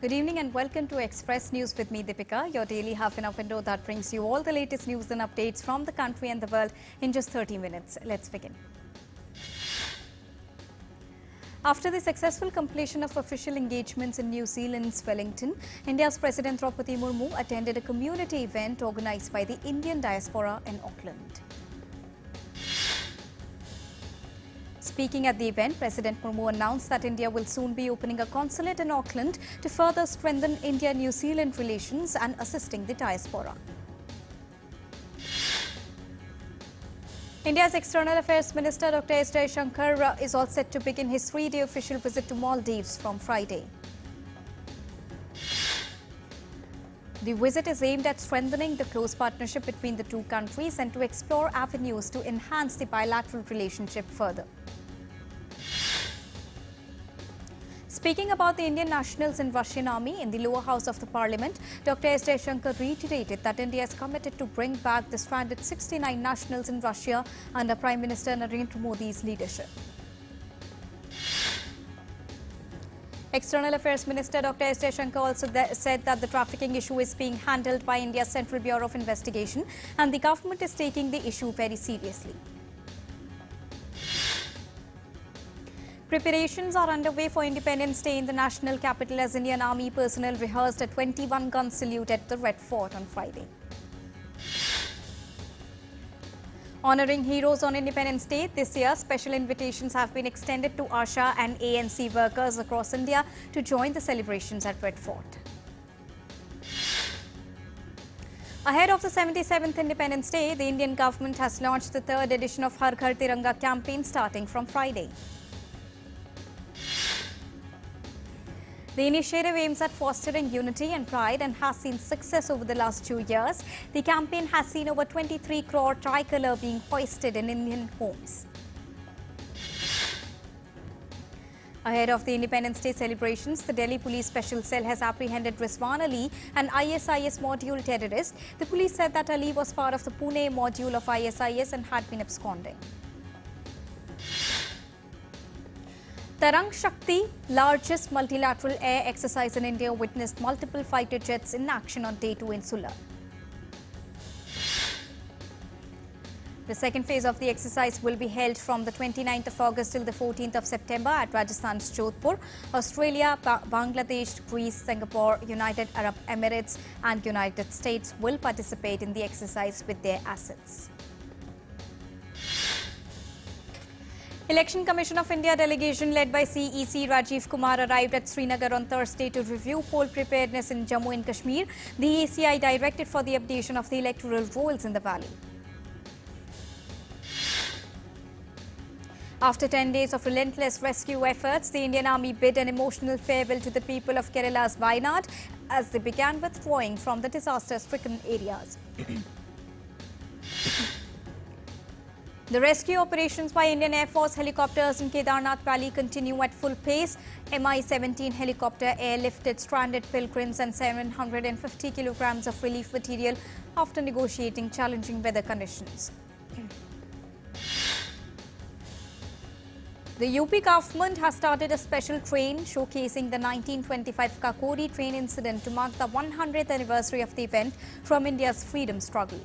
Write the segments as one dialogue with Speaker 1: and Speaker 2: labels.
Speaker 1: Good evening and welcome to Express News with me, Deepika, your daily half-an-hour window that brings you all the latest news and updates from the country and the world in just 30 minutes. Let's begin. After the successful completion of official engagements in New Zealand's Wellington, India's President Draupadi Murmu attended a community event organized by the Indian diaspora in Auckland. Speaking at the event, President Murmu announced that India will soon be opening a consulate in Auckland to further strengthen India-New Zealand relations and assisting the diaspora. India's External Affairs Minister Dr. S. Jaishankar is all set to begin his three-day official visit to Maldives from Friday. The visit is aimed at strengthening the close partnership between the two countries and to explore avenues to enhance the bilateral relationship further. Speaking about the Indian nationals in Russian army in the lower house of the parliament, Dr. S. Jaishankar reiterated that India is committed to bring back the stranded 69 nationals in Russia under Prime Minister Narendra Modi's leadership. External Affairs Minister Dr. S. Jaishankar also said that the trafficking issue is being handled by India's Central Bureau of Investigation and the government is taking the issue very seriously. Preparations are underway for Independence Day in the national capital as Indian Army personnel rehearsed a 21-gun salute at the Red Fort on Friday. Honouring heroes on Independence Day this year, special invitations have been extended to ASHA and ANC workers across India to join the celebrations at Red Fort. Ahead of the 77th Independence Day, the Indian government has launched the third edition of Har Ghar Tiranga campaign starting from Friday. The initiative aims at fostering unity and pride and has seen success over the last 2 years. The campaign has seen over 23 crore tricolour being hoisted in Indian homes. Ahead of the Independence Day celebrations, the Delhi Police Special Cell has apprehended Rizwan Ali, an ISIS module terrorist. The police said that Ali was part of the Pune module of ISIS and had been absconding. Tarang Shakti, largest multilateral air exercise in India, witnessed multiple fighter jets in action on Day 2 in Sulla. The second phase of the exercise will be held from the 29th of August till the 14th of September at Rajasthan's Jodhpur. Australia, Bangladesh, Greece, Singapore, United Arab Emirates and United States will participate in the exercise with their assets. Election Commission of India delegation led by CEC Rajiv Kumar arrived at Srinagar on Thursday to review poll preparedness in Jammu and Kashmir. The ACI directed for the updation of the electoral rolls in the valley. After 10 days of relentless rescue efforts, the Indian Army bid an emotional farewell to the people of Kerala's Wayanad as they began withdrawing from the disaster-stricken areas. The rescue operations by Indian Air Force helicopters in Kedarnath Valley continue at full pace. Mi-17 helicopter airlifted stranded pilgrims and 750 kilograms of relief material after negotiating challenging weather conditions. The UP government has started a special train showcasing the 1925 Kakori train incident to mark the 100th anniversary of the event from India's freedom struggle.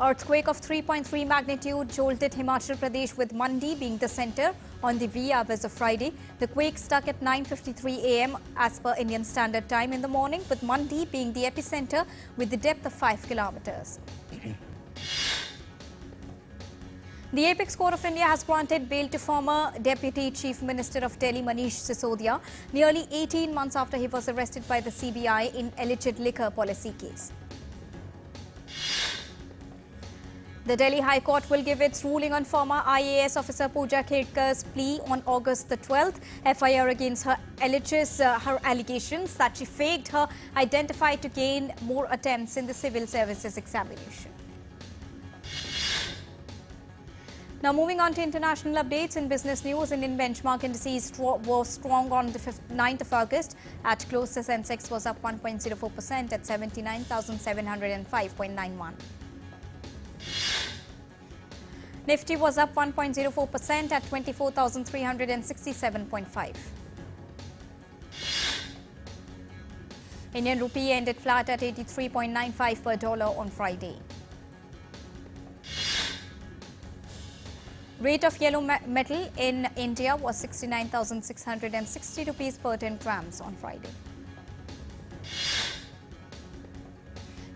Speaker 1: Earthquake of 3.3 magnitude jolted Himachal Pradesh with Mandi being the centre on the wee hours of Friday. The quake struck at 9:53 a.m. as per Indian Standard Time in the morning, with Mandi being the epicentre with the depth of 5 kilometres. The Apex Court of India has granted bail to former Deputy Chief Minister of Delhi Manish Sisodia nearly 18 months after he was arrested by the CBI in alleged liquor policy case. The Delhi High Court will give its ruling on former IAS officer Pooja Khedkar's plea on August the 12th. FIR against her alleges her allegations that she faked her identify to gain more attempts in the civil services examination. Now moving on to international updates in business news, Indian benchmark indices was strong on the 9th of August. At close, the Sensex was up 1.04% at 79,705.91. Nifty was up 1.04% at 24,367.5. Indian rupee ended flat at 83.95 per dollar on Friday. Rate of yellow metal in India was 69,660 rupees per 10 grams on Friday.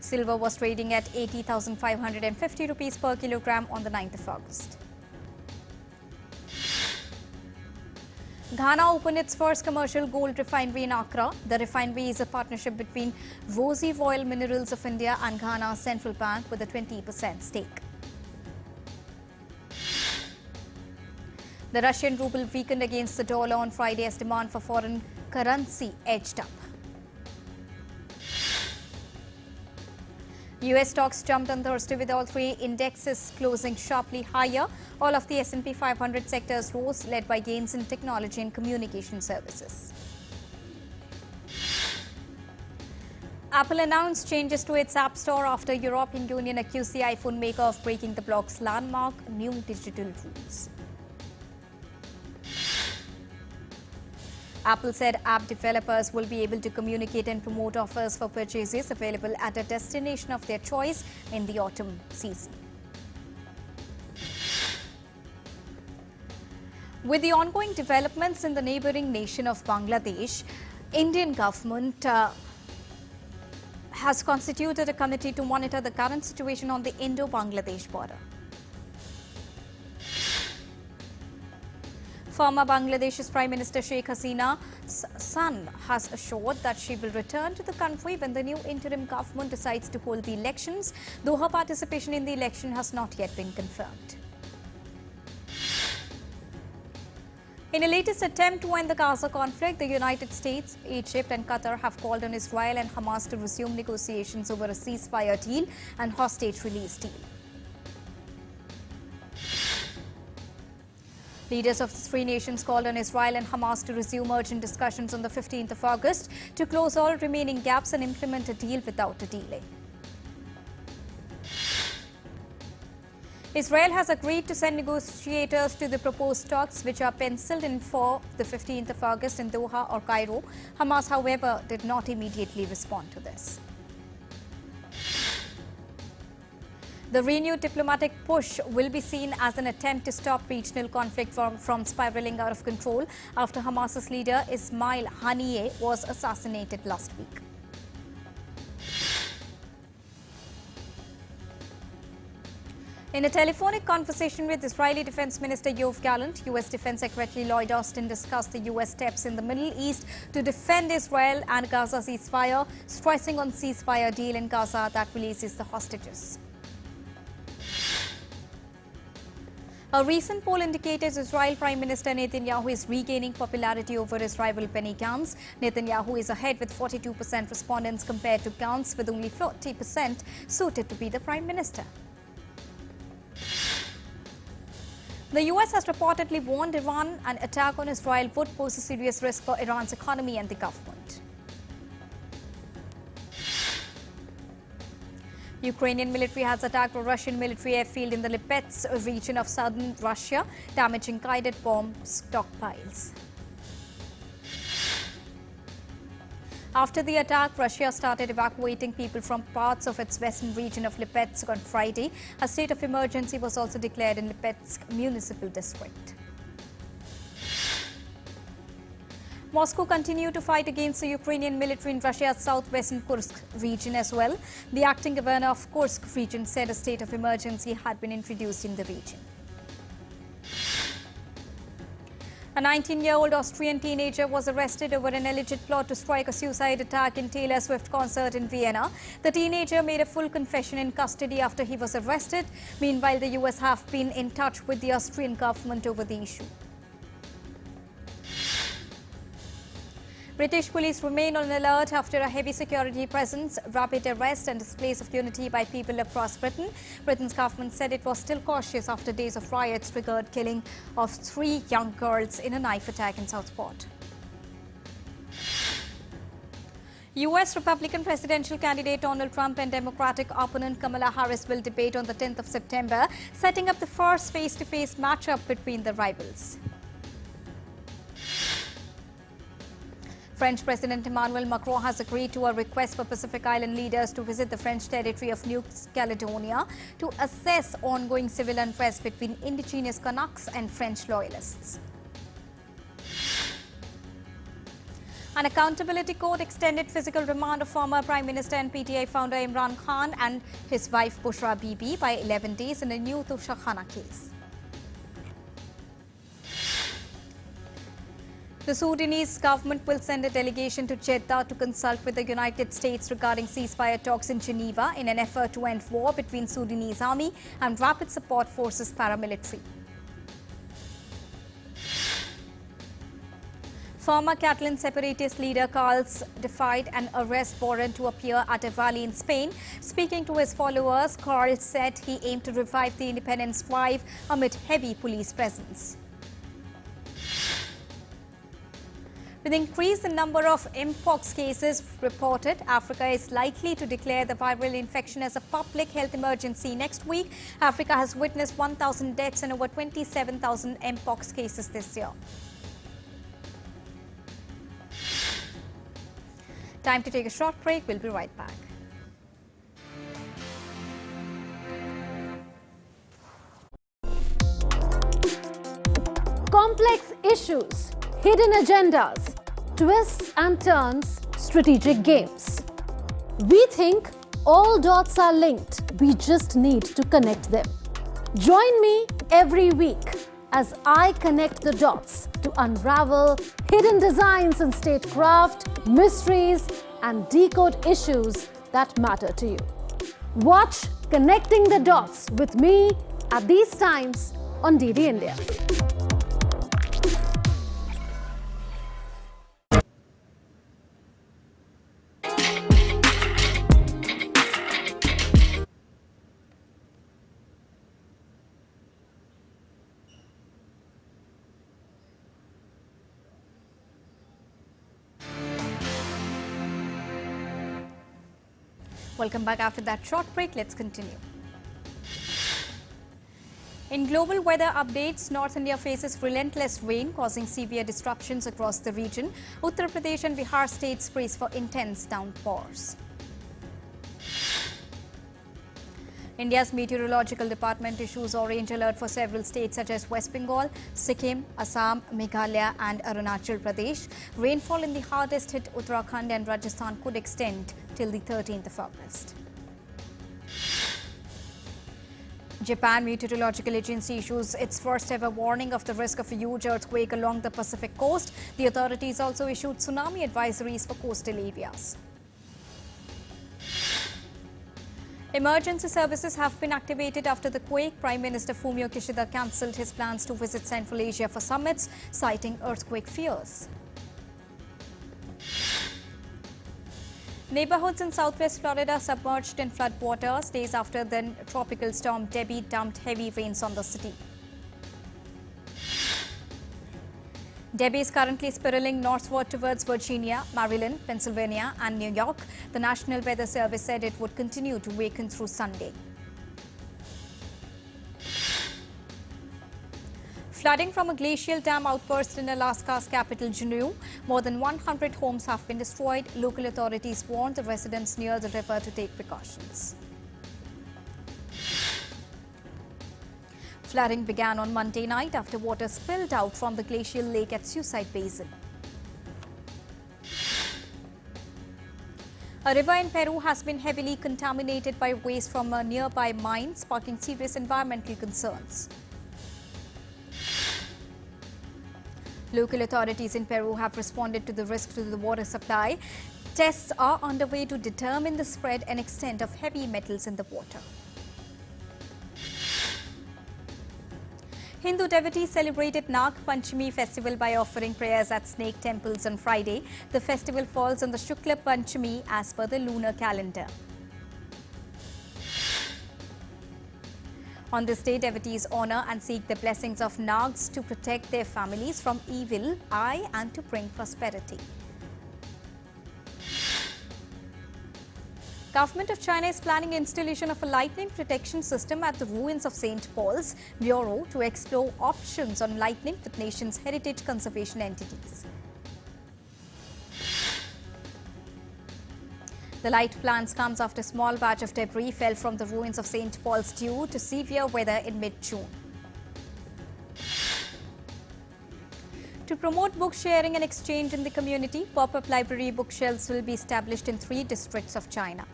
Speaker 1: Silver was trading at 80,550 rupees per kilogram on the 9th of August. Ghana opened its first commercial gold refinery in Accra. The refinery is a partnership between Rosie Royal Minerals of India and Ghana Central Bank with a 20% stake. The Russian ruble weakened against the dollar on Friday as demand for foreign currency edged up. US stocks jumped on Thursday with all three indexes closing sharply higher. All of the S&P 500 sectors rose, led by gains in technology and communication services. Apple announced changes to its App Store after European Union accused the iPhone maker of breaking the bloc's landmark new digital rules. Apple said app developers will be able to communicate and promote offers for purchases available at a destination of their choice in the autumn season. With the ongoing developments in the neighboring nation of Bangladesh, Indian government has constituted a committee to monitor the current situation on the Indo-Bangladesh border. Former Bangladesh's Prime Minister Sheikh Hasina's son has assured that she will return to the country when the new interim government decides to hold the elections, though her participation in the election has not yet been confirmed. In a latest attempt to end the Gaza conflict, the United States, Egypt and Qatar have called on Israel and Hamas to resume negotiations over a ceasefire deal and hostage release deal. Leaders of the three nations called on Israel and Hamas to resume urgent discussions on the 15th of August to close all remaining gaps and implement a deal without a delay. Israel has agreed to send negotiators to the proposed talks, which are penciled in for the 15th of August in Doha or Cairo. Hamas, however, did not immediately respond to this. The renewed diplomatic push will be seen as an attempt to stop regional conflict from spiraling out of control after Hamas's leader Ismail Haniyeh was assassinated last week. In a telephonic conversation with Israeli Defense Minister Yoav Gallant, U.S. Defense Secretary Lloyd Austin discussed the U.S. steps in the Middle East to defend Israel and Gaza ceasefire, stressing on ceasefire deal in Gaza that releases the hostages. A recent poll indicates Israel Prime Minister Netanyahu is regaining popularity over his rival Benny Gantz. Netanyahu is ahead with 42% respondents compared to Gantz, with only 40% suited to be the Prime Minister. The US has reportedly warned Iran an attack on Israel would pose a serious risk for Iran's economy and the government. Ukrainian military has attacked a Russian military airfield in the Lipetsk region of southern Russia, damaging guided bomb stockpiles. After the attack, Russia started evacuating people from parts of its western region of Lipetsk on Friday. A state of emergency was also declared in Lipetsk municipal district. Moscow continued to fight against the Ukrainian military in Russia's southwestern Kursk region as well. The acting governor of Kursk region said a state of emergency had been introduced in the region. A 19-year-old Austrian teenager was arrested over an alleged plot to strike a suicide attack in Taylor Swift concert in Vienna. The teenager made a full confession in custody after he was arrested. Meanwhile, the US have been in touch with the Austrian government over the issue. British police remain on alert after a heavy security presence, rapid arrest and displays of unity by people across Britain. Britain's government said it was still cautious after days of riots triggered killing of 3 young girls in a knife attack in Southport. U.S. Republican presidential candidate Donald Trump and Democratic opponent Kamala Harris will debate on the 10th of September, setting up the first face-to-face matchup between the rivals. French President Emmanuel Macron has agreed to a request for Pacific Island leaders to visit the French territory of New Caledonia to assess ongoing civil unrest between indigenous Canucks and French loyalists. An accountability court extended physical remand of former Prime Minister and PTI founder Imran Khan and his wife Bushra Bibi by 11 days in a new Tushkhana case. The Sudanese government will send a delegation to Jeddah to consult with the United States regarding ceasefire talks in Geneva in an effort to end war between Sudanese army and Rapid Support Forces paramilitary. Former Catalan separatist leader Carles defied an arrest warrant to appear at a rally in Spain. Speaking to his followers, Carles said he aimed to revive the independence drive amid heavy police presence. With increase in number of mpox cases reported, Africa is likely to declare the viral infection as a public health emergency next week. Africa has witnessed 1,000 deaths and over 27,000 mpox cases this year. Time to take a short break. We'll be right back.
Speaker 2: Complex issues, hidden agendas, twists and turns, strategic games. We think all dots are linked. We just need to connect them. Join me every week as I connect the dots to unravel hidden designs in statecraft, mysteries, and decode issues that matter to you. Watch Connecting the Dots with me at these times on DD India.
Speaker 1: Welcome back after that short break. Let's continue. In global weather updates, North India faces relentless rain causing severe disruptions across the region. Uttar Pradesh and Bihar states brace for intense downpours. India's meteorological department issues orange alert for several states such as West Bengal, Sikkim, Assam, Meghalaya and Arunachal Pradesh. Rainfall in the hardest hit Uttarakhand and Rajasthan could extend till the 13th of August. Japan Meteorological Agency issues its first ever warning of the risk of a huge earthquake along the Pacific coast. The authorities also issued tsunami advisories for coastal areas. Emergency services have been activated after the quake. Prime Minister Fumio Kishida cancelled his plans to visit Central Asia for summits, citing earthquake fears. Neighborhoods in southwest Florida submerged in floodwaters days after the tropical storm Debbie dumped heavy rains on the city. Debbie is currently spiraling northward towards Virginia, Maryland, Pennsylvania and New York. The National Weather Service said it would continue to weaken through Sunday. Flooding from a glacial dam outburst in Alaska's capital, Juneau. More than 100 homes have been destroyed. Local authorities warned the residents near the river to take precautions. Flooding began on Monday night after water spilled out from the glacial lake at Suicide Basin. A river in Peru has been heavily contaminated by waste from a nearby mine, sparking serious environmental concerns. Local authorities in Peru have responded to the risk to the water supply. Tests are underway to determine the spread and extent of heavy metals in the water. Hindu devotees celebrated Nag Panchami festival by offering prayers at snake temples on Friday. The festival falls on the Shukla Panchami as per the lunar calendar. On this day, devotees honor and seek the blessings of Nags to protect their families from evil eye and to bring prosperity. Government of China is planning installation of a lightning protection system at the ruins of St. Paul's Bureau to explore options on lightning with nation's heritage conservation entities. The light plans comes after a small batch of debris fell from the ruins of St. Paul's due to severe weather in mid-June. To promote book sharing and exchange in the community, pop-up library bookshelves will be established in 3 districts of China.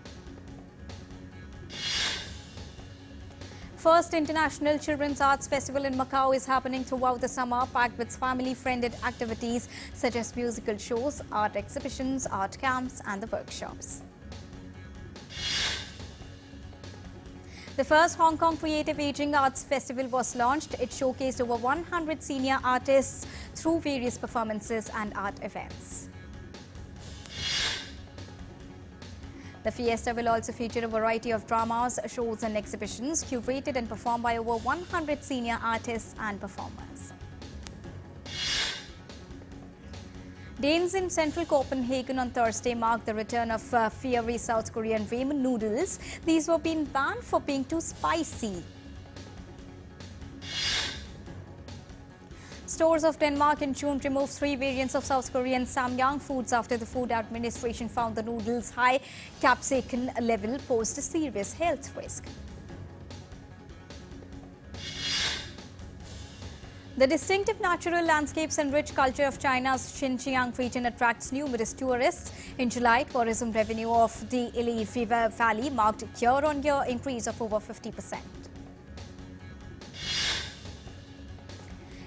Speaker 1: First International Children's Arts Festival in Macau is happening throughout the summer, packed with family-friendly activities such as musical shows, art exhibitions, art camps and the workshops. The first Hong Kong Creative Aging Arts Festival was launched. It showcased over 100 senior artists through various performances and art events. The fiesta will also feature a variety of dramas, shows and exhibitions curated and performed by over 100 senior artists and performers. Danes in central Copenhagen on Thursday marked the return of fiery South Korean ramen noodles. These were being banned for being too spicy. Stores of Denmark in June removed 3 variants of South Korean Samyang foods after the Food Administration found the noodles' high capsaicin level posed a serious health risk. The distinctive natural landscapes and rich culture of China's Xinjiang region attracts numerous tourists. In July, tourism revenue of the Ili River Valley marked a year-on-year increase of over 50%.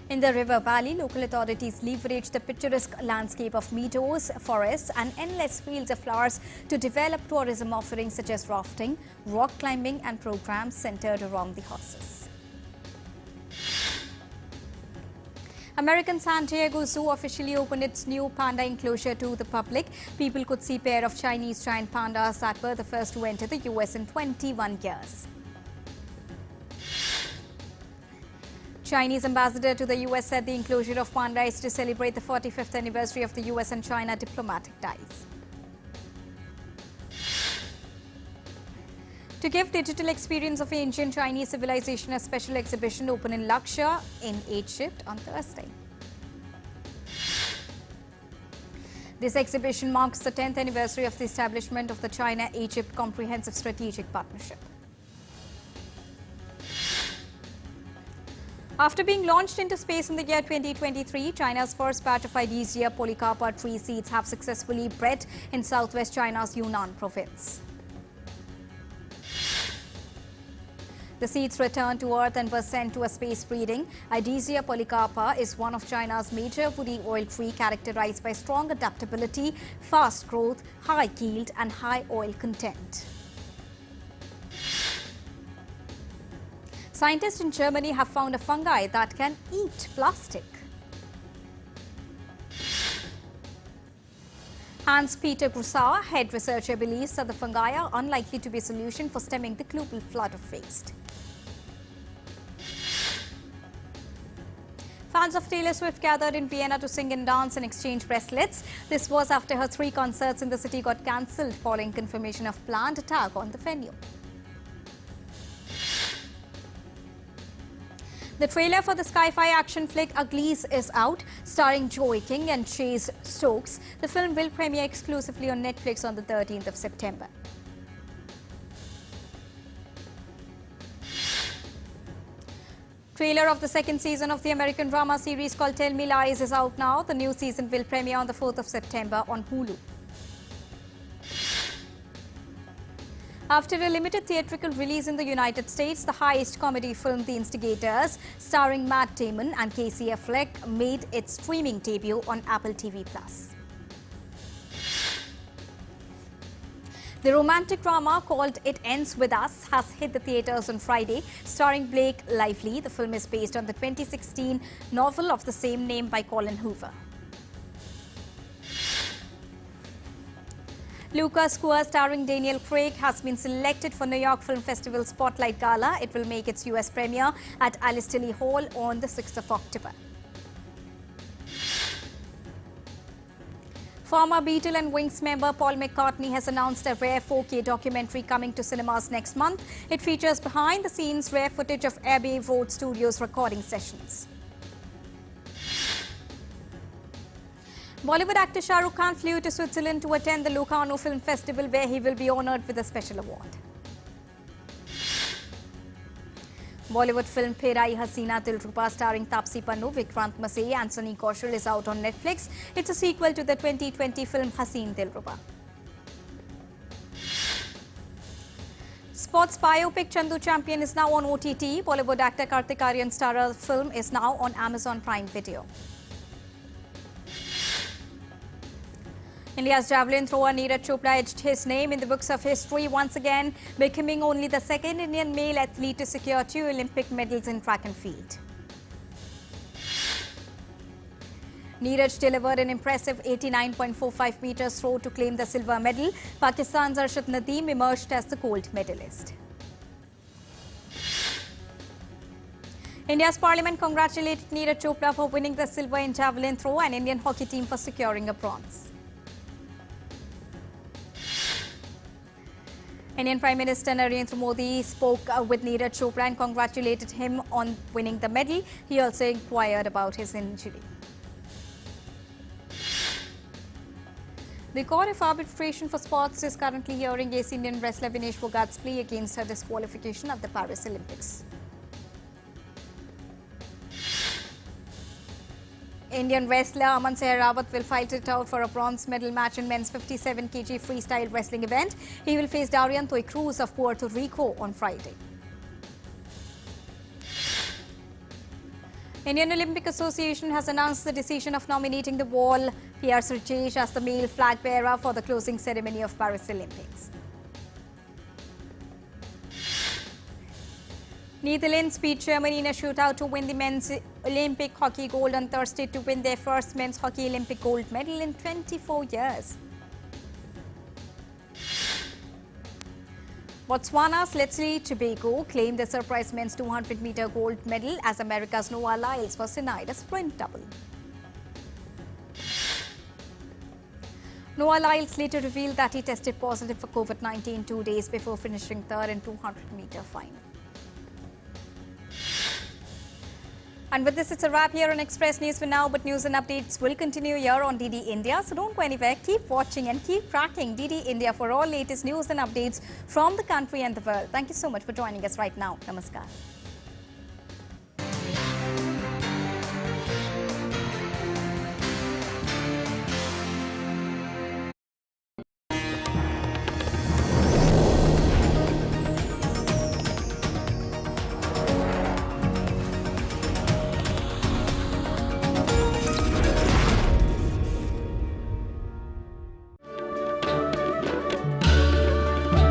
Speaker 1: In the river valley, local authorities leveraged the picturesque landscape of meadows, forests and endless fields of flowers to develop tourism offerings such as rafting, rock climbing and programs centered around the horses. American San Diego Zoo officially opened its new panda enclosure to the public. People could see a pair of Chinese giant pandas that were the first to enter the US in 21 years. Chinese ambassador to the US said the enclosure of panda is to celebrate the 45th anniversary of the US and China diplomatic ties. To give digital experience of ancient Chinese civilization, a special exhibition opened in Luxor in Egypt on Thursday. This exhibition marks the 10th anniversary of the establishment of the China-Egypt Comprehensive Strategic Partnership. After being launched into space in the year 2023, China's first batch of Idisia polycarpa tree seeds have successfully bred in southwest China's Yunnan province. The seeds returned to Earth and were sent to a space breeding. Idisia polycarpa is one of China's major woody oil tree characterized by strong adaptability, fast growth, high yield and high oil content. Scientists in Germany have found a fungi that can eat plastic. Hans-Peter Prasar, head researcher, believes that the fungi are unlikely to be a solution for stemming the global flood of waste. Fans of Taylor Swift gathered in Vienna to sing and dance and exchange bracelets. This was after her 3 concerts in the city got cancelled following confirmation of planned attack on the venue. The trailer for the sci-fi action flick Uglies is out, starring Joey King and Chase Stokes. The film will premiere exclusively on Netflix on the 13th of September. Trailer of the 2nd season of the American drama series called Tell Me Lies is out now. The new season will premiere on the 4th of September on Hulu. After a limited theatrical release in the United States, the heist comedy film The Instigators, starring Matt Damon and Casey Affleck, made its streaming debut on Apple TV+. The romantic drama called It Ends With Us has hit the theatres on Friday. Starring Blake Lively, the film is based on the 2016 novel of the same name by Colin Hoover. Lucas Queer, starring Daniel Craig, has been selected for New York Film Festival Spotlight Gala. It will make its US premiere at Alice Tilly Hall on the 6th of October. Former Beatle and Wings member Paul McCartney has announced a rare 4K documentary coming to cinemas next month. It features behind-the-scenes rare footage of Abbey Road Studios recording sessions. Bollywood actor Shah Rukh Khan flew to Switzerland to attend the Locarno Film Festival, where he will be honoured with a special award. Bollywood film Perai Hasina Dilruba starring Taapsee Pannu, Vikrant Massey and Sunny Kaushal is out on Netflix. It's a sequel to the 2020 film Haseen Dilruba. Sports biopic Chandu Champion is now on OTT. Bollywood actor Kartik Aaryan starrer film is now on Amazon Prime Video. India's javelin thrower Neeraj Chopra etched his name in the books of history once again, becoming only the second Indian male athlete to secure 2 Olympic medals in track and field. Neeraj delivered an impressive 89.45 meters throw to claim the silver medal. Pakistan's Arshad Nadeem emerged as the gold medalist. India's parliament congratulated Neeraj Chopra for winning the silver in javelin throw and Indian hockey team for securing a bronze. Indian Prime Minister Narendra Modi spoke with Neeraj Chopra and congratulated him on winning the medal. He also inquired about his injury. The Court of Arbitration for Sports is currently hearing ace Indian wrestler Vinesh Phogat's plea against her disqualification at the Paris Olympics. Indian wrestler Aman Sehrawat will fight it out for a bronze medal match in men's 57 kg freestyle wrestling event. He will face Darian Toy Cruz of Puerto Rico on Friday. Indian Olympic Association has announced the decision of nominating the wall P.R. Srijesh as the male flag bearer for the closing ceremony of Paris Olympics. Netherlands beat Germany in a shootout to win the men's Olympic hockey gold on Thursday to win their first men's hockey Olympic gold medal in 24 years. Botswana's Leslie Tobago claimed the surprise men's 200-meter gold medal as America's Noah Lyles was denied a sprint double. Noah Lyles later revealed that he tested positive for COVID-19 2 days before finishing third in 200-meter final. And with this, it's a wrap here on Express News for now, but news and updates will continue here on DD India. So don't go anywhere. Keep watching and keep tracking DD India for all latest news and updates from the country and the world. Thank you so much for joining us right now. Namaskar.